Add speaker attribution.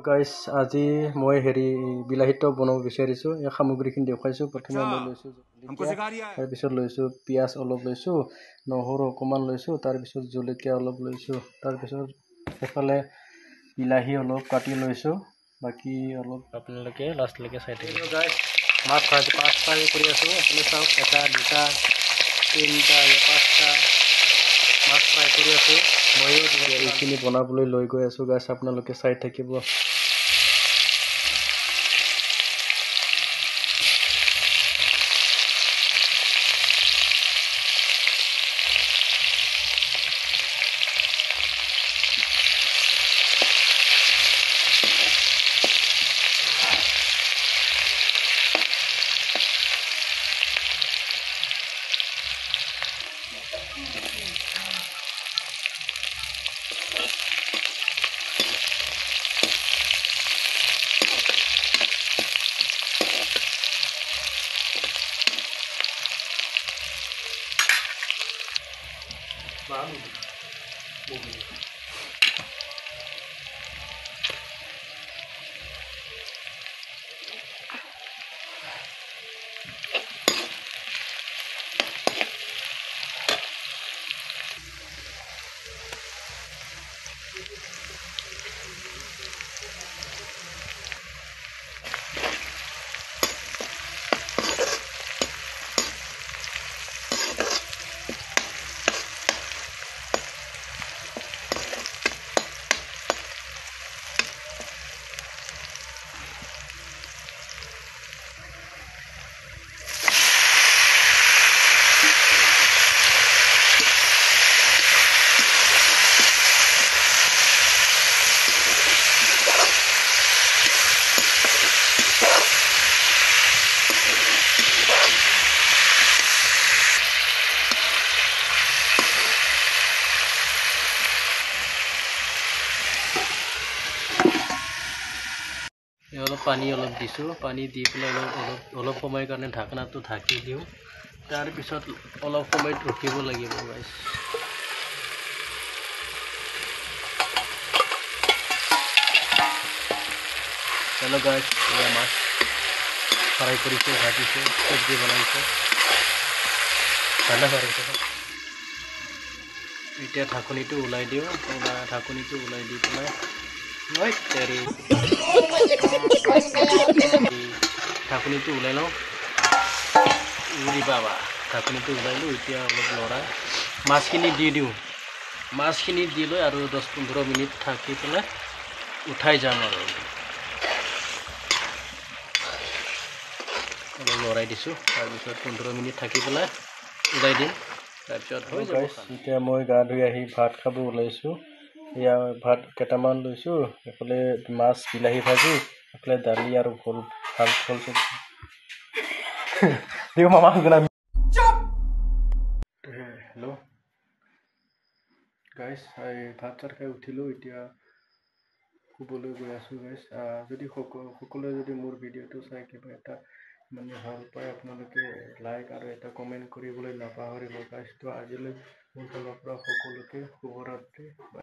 Speaker 1: Guys আজি মই বিলাহীটো বনাব বিচাৰিছোঁ। এই সামগ্ৰীখিনি দেখুৱাইছোঁ। প্ৰথমে মই লৈছোঁ তাৰপিছত লৈছোঁ পিঁয়াজ অলপ লৈছোঁ, নহৰু অকণমান লৈছোঁ, তাৰপিছত জলকীয়া অলপ লৈছোঁ, তাৰপিছত এফালে বিলাহী অলপ কাটি লৈছোঁ। বাকী অলপ আপোনালোকে লাষ্টলৈকে চাই থাকিব। গাইস মাছ ফ্ৰাই কৰি আছোঁ। আপুনি চাওক 1, 2, 3, 5টা মাছ ফ্ৰাই কৰি আছোঁ। ময়ো এইখিনি বনাবলৈ লৈ গৈ আছোঁ। গাইস আপোনালোকে চাই থাকিব। অলপ পানী অলপ দিছোঁ। পানী দি পেলাই অলপ সময়ৰ কাৰণে ঢাকনাটো ঢাকি দিওঁ। তাৰপিছত অলপ সময় ৰখিব লাগিব। গাইছ হেল্ল' গাইছ, মাছ ফ্ৰাই কৰিছে, ভাজিছে, চব্জি বনাইছে, ঠাণ্ডা কৰিছে। এতিয়া ঢাকনিটো ওলাই দিওঁ। ঢাকনিটো ওলাই দি পেলাই ঢাকনিটো ওলাই লওঁ। বাবা ঢাকনিটো ওলাই লওঁ। এতিয়া অলপ লৰাই মাছখিনি দি দিওঁ। মাছখিনি দি লৈ আৰু 10-15 মিনিট থাকি পেলাই উঠাই যাম আৰু অলপ লৰাই দিছোঁ। তাৰপিছত 15 মিনিট থাকি পেলাই ওলাই দিম। তাৰপিছত হৈ যাব। এতিয়া মই গা ধুই আহি ভাত খাব ওলাইছোঁ। এয়া ভাত কেইটামান লৈছোঁ। এইফালে মাছ বিলাহী ভাজি, এইফালে দালি আৰু ফল চব্জি। হেল্ল' গাইছ, ভাত চাত খাই উঠিলোঁ। এতিয়া শুবলৈ গৈ আছোঁ। গাইছ যদি সকলোৱে যদি মোৰ ভিডিঅ'টো চাই কিবা এটা মানে ভাল পায়, আপোনালোকে লাইক আৰু এটা কমেণ্ট কৰিবলৈ নাপাহৰিব। গাইছ তো আজিলৈ মোৰ ফালৰ পৰা সকলোকে শুভৰাত্ৰি।